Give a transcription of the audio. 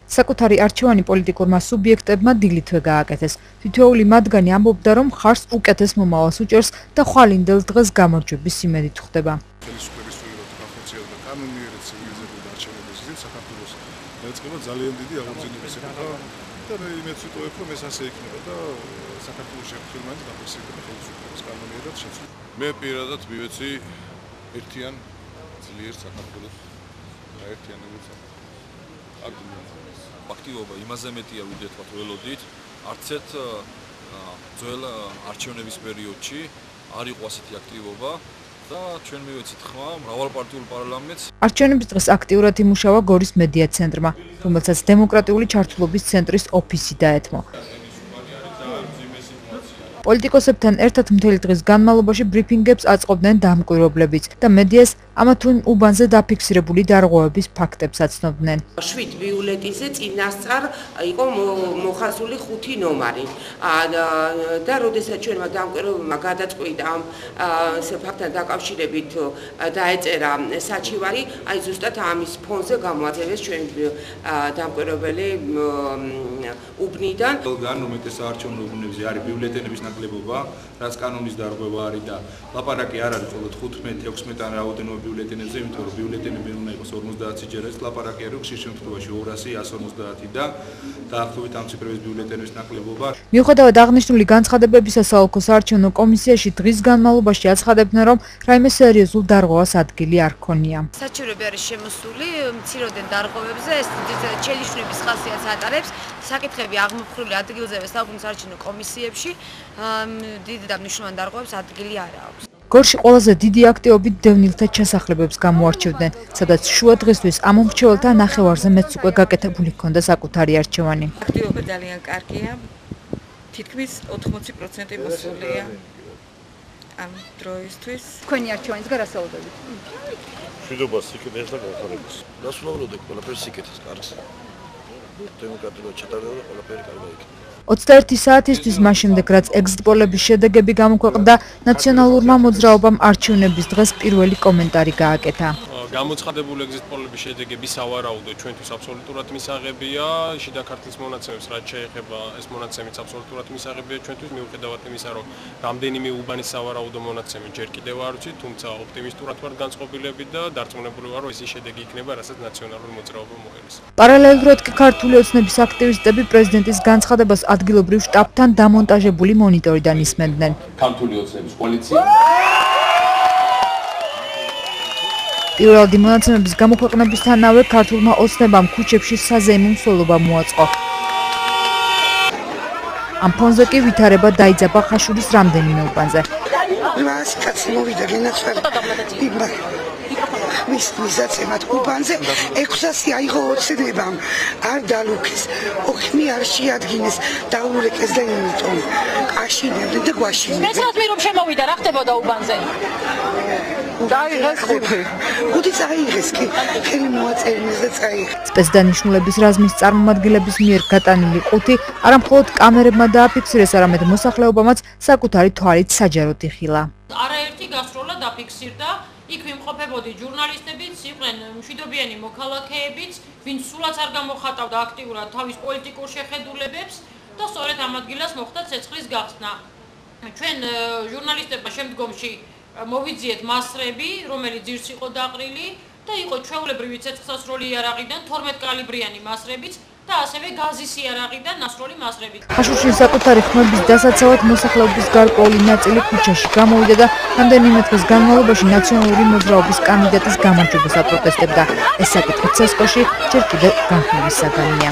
საკუთარი არჩევანი პოლიტიკურმა სუბიექტებმა დილითვე გააკეთეს. თითოეული მათგანი ამბობდა, რომ ხარს უკეთეს მომავალს უჭერს და ხვალინდელ დღეს გამარჯვების იმედით ხვდება. ეწყება ძალიან დიდი აღორძინების ეკითხა და მე იმედს ვიტოვებ, რომ ეს ასე იქნება და საქართველოს შეფრთხილმანი დაფიქსირდება ხელისუფლების კანონიერად შეცვლა. მე პირადად მივეცი ერთიან ძლიერ საქართველოს გაერთიანებულ აქტივობა იმაზე მეტია, ვიდრე თქვა ველოდით, არც ერთ ძველ არჩევნების პერიოდში არ იყო ასეთი აქტივობა. და ჩვენ მივეცით ხმა მრავალპარტიულ პარლამენტს. არჩევნების დღეს აქტიურად იმუშავა გორის მედია ცენტრმა, რომელსაც დემოკრატიული ჩართულობის ცენტრის ოფისი დაეთმო. პოლიტიკოსებთან ერთად მთელი დღის განმავლობაში ბრიფინგებს აწყობდნენ დამკვირვებლებიც და მედიას ამა თუ იმ უბანზე დაფიქსირებული დარღვევების ფაქტებს აცნობდნენ. 7 ბიულეტენზე წინასწარ იყო მოხაზული 5 ნომარი. და როდესაც ჩვენმა დამკვირვებლებმა გადაწყვიტა ამ ფაქტთან დაკავშირებით დაეწერა საჩივარი, აი ზუსტად ამის ფონზე გამოაცხადეს ჩვენ დამკვირვებელი უბნიდან. ყველგან უმეტეს საარჩევნო უბნებზე არის ბიულეტენების ნაკლებობა, რაც კანონის დარღვევა არის და ლაპარაკი არ არის მხოლოდ 15-16 ან რაოდენობა ბიულეტენებზე, იმიტომ რომ ბიულეტენები უნდა იყოს 50 ჯერ, ეს ლაპარაკი არის ხშირ შემთხვევაში 200, 150 და დაახლოებით ამ ციფრების ბიულეტენების ნაკლებობა. მიუხედავად აღნიშნული განცხადებებისა, საოლქო საარჩევნო კომისიაში დღის განმავლობაში აცხადებდნენ, რომ რაიმე სერიოზულ დარღვევას ადგილი არ ჰქონია. საჩივრები არის შემოსული მციროდენ დარღვევებზე, ეს ჩელიშვნების ხასიათს ატარებს. საკითხები აღმოფხვრული ადგილზევე საუკუნის არჩევნო კომისიებში დიდი და მნიშვნელოვანი დარღვევებს ადგილი არ აქვს. გორში ყველაზე დიდი აქტივობით დევნილთა ჩასახლებებს გამოარჩევდნენ, სადაც შუა დღისთვის ამ მომრჩეველთა ნახევარზე მეც უკვე გაკეთებული ჰქონდა საკუთარი არჩევანი. აქტივობა ძალიან კარგია. თითქმის 80% მოსულია ამ დროისთვის. თქვენი არჩევანის გარასაუბრებით. მშვიდობას, სიკეთეს და განხარებას. დასრულებამდე ყველაფერს სიკეთეს კარგს. დემოკრატიულად ჩატარდა და ყველაფერი კარგად იქნება. 21 საათისთვის მას შემდეგ, რაც ეგზიტ-პოლების შედეგები გამოქვეყნდა, ნაციონალურმა მოძრაობამ არჩევნების დღეს პირველი კომენტარი გააკეთა. გამოცხადებული ეგზიტ-პოლების შედეგები სავარაუდო ჩვენთვის აბსოლუტურად მისაღებია. შიდა ქართლის მონაცემებს რაც შეეხება, ეს მონაცემიც აბსოლუტურად მისაღებია ჩვენთვის, მიუხედავად იმისა, რომ რამდენიმე უბანის სავარაუდო მონაცემი ჯერ კიდევ არ ვიცით, თუმცა ოპტიმისტურად ვარ განწყობილები და დარწმუნებული ვარ, რომ ეს შედეგი იქნება, რასაც ნაციონალური მოძრაობა მოელის. პარალელურად კი ქართული ოცნების აქტივისტები პრეზიდენტის განცხადებას ადგილობრივ შტაბთან დამონტაჟებული მონიტორიდან ისმენდნენ. ქართული ოცნების კოალიცია პირველადი მონაცემების გამოქვეყნებისთანავე ქართულმა ოცნებამ ქუჩებში საზეიმო მსვლელობა მოაწყო. ამ ფონზე კი ვითარება დაიძაბა ხაშურის რამდენიმე უბანზე. მისაცემად უბანზე 600 აიღო ოცნებამ, არ დალუქეს, ოქმი არ შეადგინეს, დაურეკეს და იმიტომ აშინებდნენ და გვაშინებდნენ. მეცხრად რომ შემოვიდა, რა ხდებოდა უბანზე? დაიღეს 5. 5 წაიღეს კი, ხელი მოაწერინეს და წაიღეს. სპეცდანიშნულების რაზმის წარმომადგენლების მიერ გატანილი 5 არამხოლოდ კამერებმა დააფიქსირეს, არამედ მოსახლეობამაც საკუთარი თვალით საჯაროდ იხილა. არაერთი გასროლა დაფიქსირდა. იქ ვიმყოფებოდი ჟურნალისტებიც, იყვნენ მშვიდობიანი მოქალაქეებიც, ვინც სულაც არ გამოხატავდა აქტიურად თავის პოლიტიკურ შეხედულებებს და სწორედ ამ ადგილას მოხდა ცეცხლის გახსნა. ჩვენ ჟურნალისტებმა შემდგომში მოვიძიეთ მასრები, რომელიც ძირს იყო დაყრილი და იყო ჩვეულებრივი ცეცხლსასროლი იარაღიდან 12 კალიბრიანი მასრებიც და ასევე გაზის იარაღიდან ნასროლი მასრებით. ხაშურში საკუთარი ხმების დასაცავად მოსახლეობის გარკვეული ნაწილი ქუჩაში გამოვიდა და რამდენიმე დღის განმავლობაში ნაციონალური მოძრაობის კანდიდატის გამარჯვებას აპროტესტებდა. ეს საკითხი ცესკოში ჯერ კიდევ განხილვის საგანია.